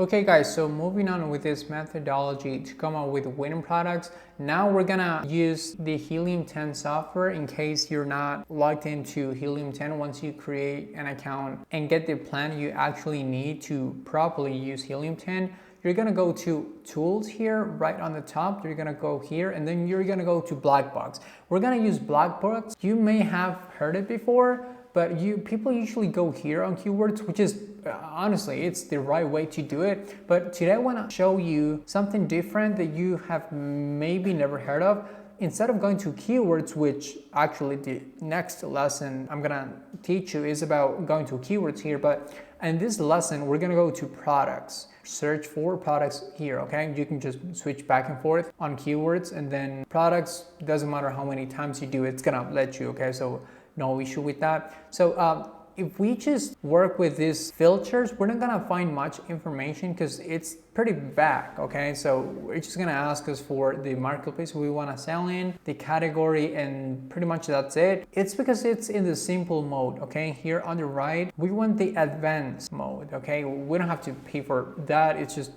Okay guys, so moving on with this methodology to come up with winning products, now we're gonna use the Helium 10 software in case you're not logged into Helium 10. Once you create an account and get the plan you actually need to properly use Helium 10, you're gonna go to tools here right on the top. You're gonna go here and then you're gonna go to Blackbox. We're gonna use Blackbox. You may have heard it before, but people usually go here on keywords, which is honestly, it's the right way to do it. But today I want to show you something different that you have maybe never heard of. Instead of going to keywords, which actually the next lesson I'm gonna teach you is about going to keywords here, but in this lesson we're gonna go to products. Search for products here, okay? You can just switch back and forth on keywords, and then products, doesn't matter how many times you do it, it's gonna let you, okay? So no issue with that. So if we just work with these filters, we're not gonna find much information because it's pretty vague, okay? So we're just gonna ask us for the marketplace we wanna sell in, the category, and pretty much that's it. It's because it's in the simple mode, okay? Here on the right, we want the advanced mode, okay? We don't have to pay for that. It's just,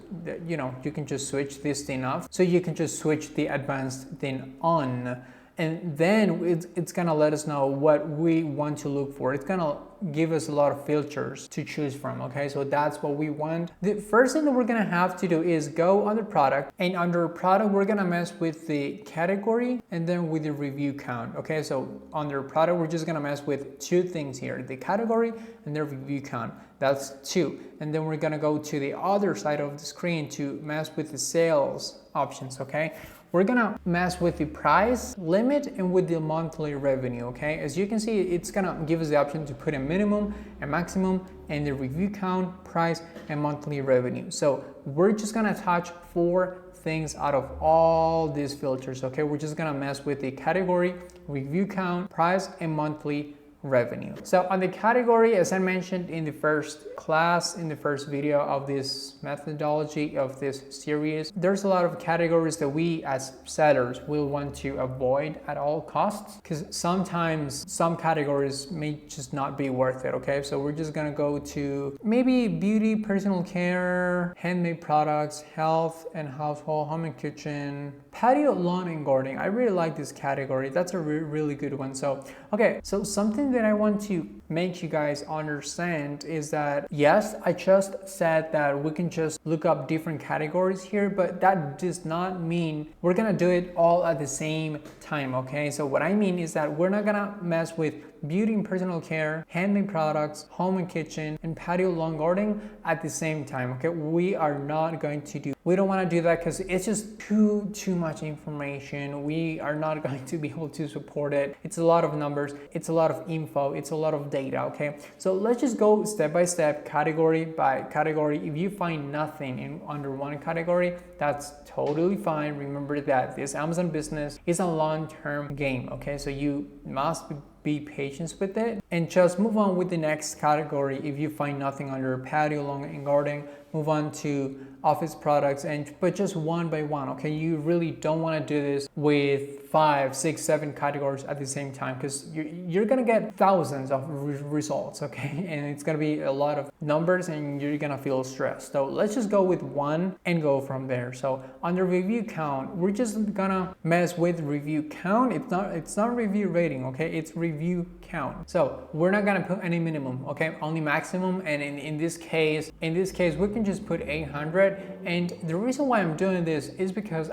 you know, you can just switch this thing off. So you can just switch the advanced thing on. And then it's gonna let us know what we want to look for. It's gonna give us a lot of filters to choose from, okay? So that's what we want. The first thing that we're gonna have to do is go under product, and under product, we're gonna mess with the category and then with the review count, okay? So under product, we're just gonna mess with two things here, the category and the review count. That's two. And then we're gonna go to the other side of the screen to mess with the sales options, okay? We're gonna mess with the price limit and with the monthly revenue, okay? As you can see, it's gonna give us the option to put a minimum, a maximum, and the review count, price, and monthly revenue. So we're just gonna touch 4 things out of all these filters, okay? We're just gonna mess with the category, review count, price, and monthly revenue. So on the category, as I mentioned in the first class, in the first video of this methodology of this series, there's a lot of categories that we as sellers will want to avoid at all costs, because sometimes some categories may just not be worth it, okay? So we're just gonna go to maybe beauty, personal care, handmade products, health and household, home and kitchen, patio, lawn and gardening. I really like this category. That's a really good one. So, okay, so something that I want to make you guys understand is that, yes, I just said that we can just look up different categories here, but that does not mean we're gonna do it all at the same time, okay? So what I mean is that we're not gonna mess with beauty and personal care, handmade products, home and kitchen, and patio lawn gardening at the same time, okay? We are not going to do, we don't wanna do that because it's just too much information. We are not going to be able to support it. It's a lot of numbers, it's a lot of info, it's a lot of data, okay? So let's just go step by step, category by category. If you find nothing in under one category, that's totally fine. Remember that this Amazon business is a long-term game, okay? So you must be patient with it and just move on with the next category. If you find nothing under patio, lawn and garden, move on to office products, but just one by one, okay? You really don't want to do this with 5, 6, 7 categories at the same time, because you're gonna get thousands of results, okay? And it's gonna be a lot of numbers and you're gonna feel stressed. So let's just go with one and go from there. So under review count, we're just gonna mess with review count. It's not review rating, okay? It's review count. So we're not gonna put any minimum, okay? Only maximum. And in this case, we can just put 800. And the reason why I'm doing this is because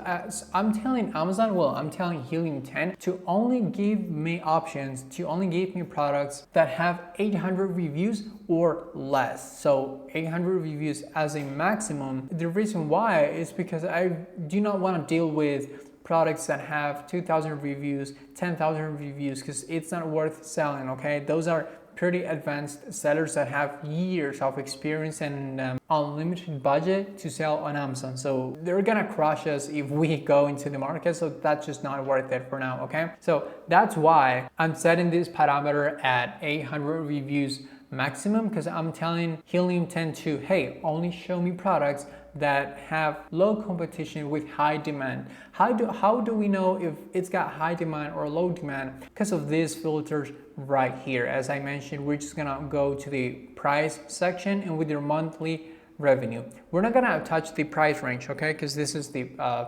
I'm telling Amazon, well, I'm telling Helium 10 to only give me options, to only give me products that have 800 reviews or less. So 800 reviews as a maximum. The reason why is because I do not want to deal with products that have 2,000 reviews, 10,000 reviews, because it's not worth selling, okay? Those are pretty advanced sellers that have years of experience and unlimited budget to sell on Amazon. So they're gonna crush us if we go into the market. So that's just not worth it for now, okay? So that's why I'm setting this parameter at 800 reviews maximum, because I'm telling Helium 10 to, hey, only show me products that have low competition with high demand. How do we know if it's got high demand or low demand? Because of these filters right here. As I mentioned, we're just gonna go to the price section, and with your monthly revenue. We're not gonna touch the price range, okay? Because this is the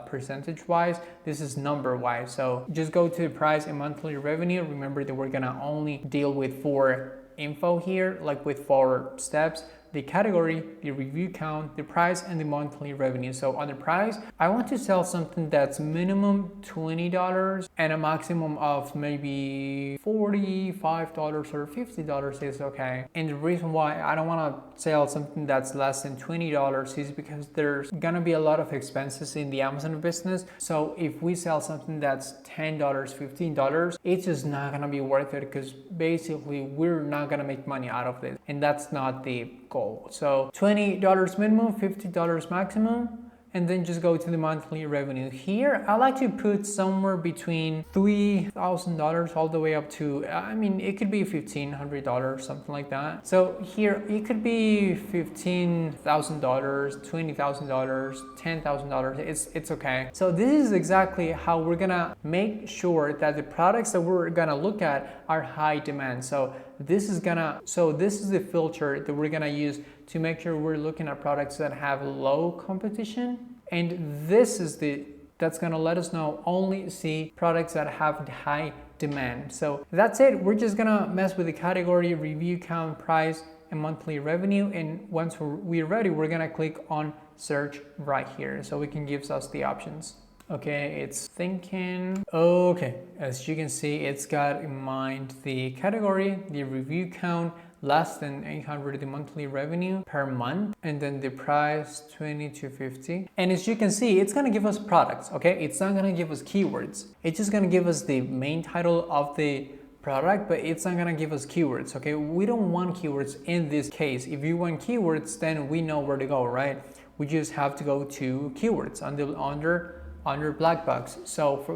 percentage wise, this is number wise. So just go to the price and monthly revenue. Remember that we're gonna only deal with 4 info here, like with 4 steps: the category, the review count, the price, and the monthly revenue. So on the price, I want to sell something that's minimum $20 and a maximum of maybe $45 or $50 is okay. And the reason why I don't want to sell something that's less than $20 is because there's gonna be a lot of expenses in the Amazon business. So if we sell something that's $10, $15, it's just not gonna be worth it, because basically we're not gonna make money out of this, and that's not the goal. So $20 minimum, $50 maximum, and then just go to the monthly revenue. Here, I like to put somewhere between $3,000 all the way up to, I mean, it could be $1,500, something like that. So here, it could be $15,000, $20,000, $10,000. It's okay. So this is exactly how we're gonna make sure that the products that we're gonna look at are high demand. So this is the filter that we're gonna use to make sure we're looking at products that have low competition, and that's gonna let us know only see products that have high demand. So that's it. We're just gonna mess with the category, review count, price, and monthly revenue, and once we're ready, we're gonna click on search right here so we can give us the options. Okay, it's thinking. Okay, as you can see, it's got in mind the category, the review count, less than 800, the monthly revenue per month, and then the price 20 to 50. And as you can see, it's gonna give us products, okay? It's not gonna give us keywords. It's just gonna give us the main title of the product, but it's not gonna give us keywords, okay? We don't want keywords in this case. If you want keywords, then we know where to go, right? We just have to go to keywords under black box.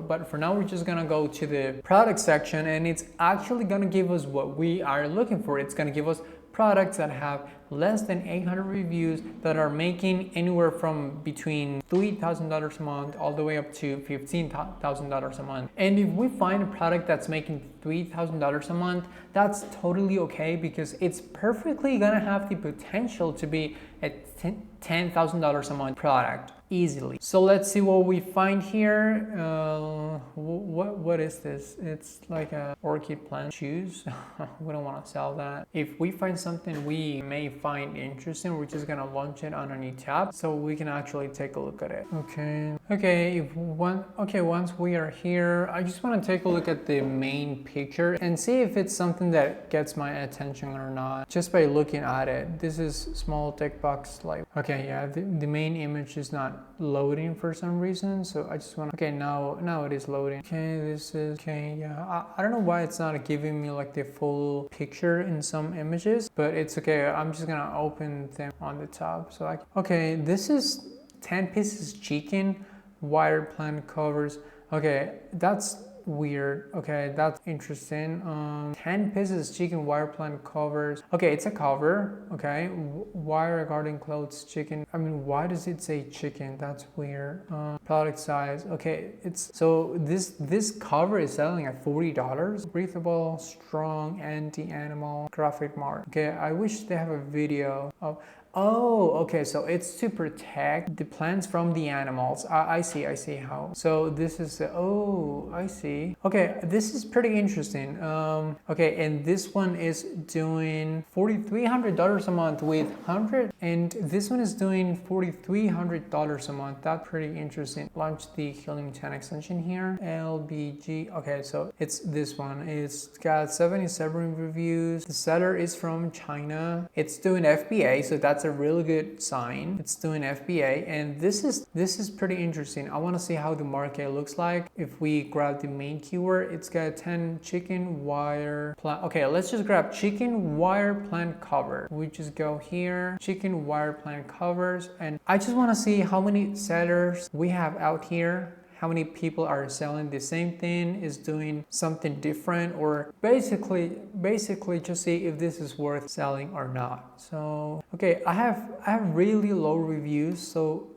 But for now, we're just gonna go to the product section, and it's actually gonna give us what we are looking for. It's gonna give us products that have less than 800 reviews, that are making anywhere from between $3,000 a month all the way up to $15,000 a month. And if we find a product that's making $3,000 a month, that's totally okay, because it's perfectly gonna have the potential to be a $10,000 a month product easily. So let's see what we find here. What is this? It's like a orchid plant shoes. We don't want to sell that. If we find something we may find interesting, we're just gonna launch it on a new tab so we can actually take a look at it. Okay, once we are here, I just want to take a look at the main picture and see if it's something that gets my attention or not, just by looking at it. This is small tech box light. Okay, yeah, the main image is not loading for some reason, so I just want to, okay, now it is loading. Okay, this is okay. Yeah, I don't know why it's not giving me like the full picture in some images, but it's okay. I'm just gonna open them on the top. So okay, this is 10 pieces chicken wire plant covers. Okay, that's weird. Okay, that's interesting. 10 pieces chicken wire plant covers. Okay, it's a cover. Okay, wire garden clothes chicken. I mean, why does it say chicken? That's weird. Product size. Okay, so this cover is selling at $40. Breathable, strong, anti-animal graphic mark. Okay, I wish they have a video of. Oh, okay, so it's to protect the plants from the animals. I see how. So this is, oh, I see. Okay, this is pretty interesting. Okay, and this one is doing $4,300 a month with 100, and this one is doing $4,300 a month. That's pretty interesting. Launch the Helium 10 extension here. LBG, okay, so it's this one. It's got 77 reviews. The seller is from China. It's doing FBA, so that's a really good sign. It's doing FBA, and this is pretty interesting. I want to see how the market looks like. If we grab the main keyword, it's got 10 chicken wire plant. Okay, let's just grab chicken wire plant cover. We just go here, chicken wire plant covers, and I just want to see how many sellers we have out here. How many people are selling the same thing, is doing something different, or basically just see if this is worth selling or not. So okay, I have really low reviews, so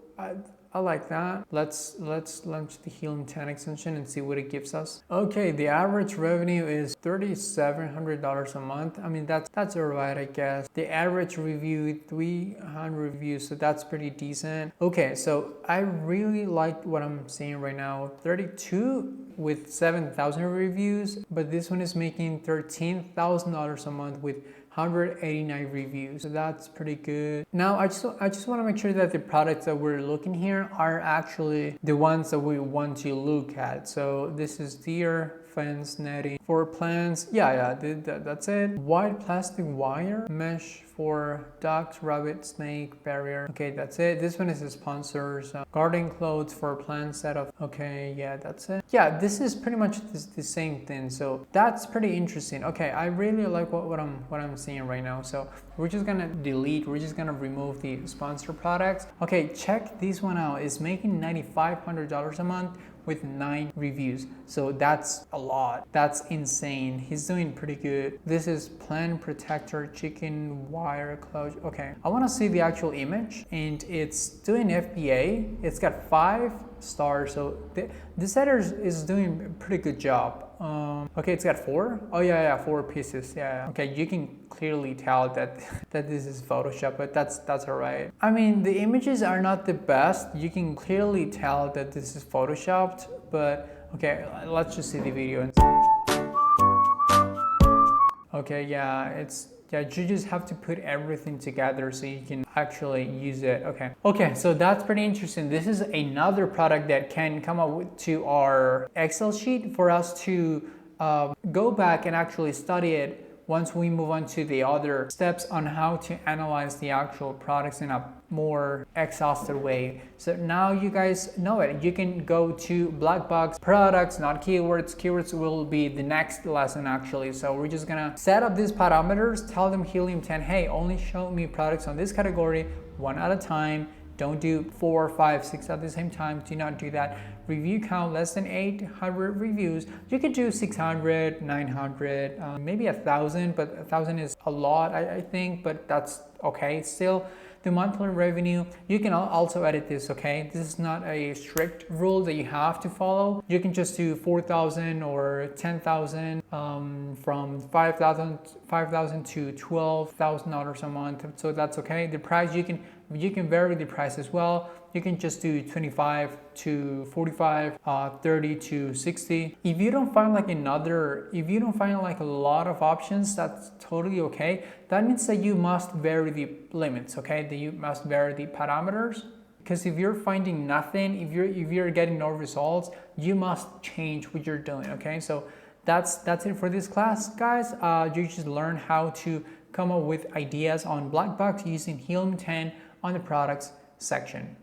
I like that. Let's launch the Helium 10 extension and see what it gives us. Okay, the average revenue is $3,700 a month. I mean, that's alright, I guess. The average review 300 reviews, so that's pretty decent. Okay, so I really like what I'm seeing right now. 32 with 7,000 reviews, but this one is making $13,000 a month with 189 reviews, so that's pretty good. Now I just want to make sure that the products that we're looking here are actually the ones that we want to look at. So this is deer fence netting for plants. That's it. White plastic wire mesh for ducks, rabbit, snake barrier. Okay, that's it. This one is a sponsor. So garden clothes for plant setup. Okay, yeah, that's it. Yeah, this is pretty much the same thing. So that's pretty interesting. Okay, I really like what I'm seeing right now. So we're just gonna we're just gonna remove the sponsor products. Okay, check this one out. It's making $9,500 a month with 9 reviews. So that's a lot. That's insane. He's doing pretty good. This is plant protector chicken wire closure. Okay, I want to see the actual image, and it's doing FBA. It's got 5 stars. So this setter is doing a pretty good job. Okay, it's got 4. Oh yeah, 4 pieces. Yeah. Okay, you can clearly tell that this is Photoshop, but that's alright. I mean, the images are not the best. You can clearly tell that this is Photoshopped, but okay, let's just see the video and see. Okay, yeah, you just have to put everything together so you can actually use it. Okay, so that's pretty interesting. This is another product that can come up to our Excel sheet for us to go back and actually study it once we move on to the other steps on how to analyze the actual products in a more exhaustive way. So now you guys know it. You can go to black box products, not keywords. Keywords will be the next lesson actually. So we're just gonna set up these parameters, tell them Helium 10, hey, only show me products on this category one at a time. Don't do 4, 5, 6 at the same time. Do not do that. Review count less than 800 reviews. You could do 600, 900, maybe 1,000, but 1,000 is a lot, I think, but that's okay. Still, the monthly revenue, you can also edit this, okay? This is not a strict rule that you have to follow. You can just do 4,000 or 10,000, from 5,000 to $12,000 a month. So that's okay. The price, you can vary the price as well. You can just do 25 to 45, 30 to 60. If you don't find like a lot of options, that's totally okay. That means that you must vary the limits, okay? That you must vary the parameters. Because if you're finding nothing, if you're getting no results, you must change what you're doing, okay? So that's it for this class, guys. You just learn how to come up with ideas on Blackbox using Helium 10 on the products section.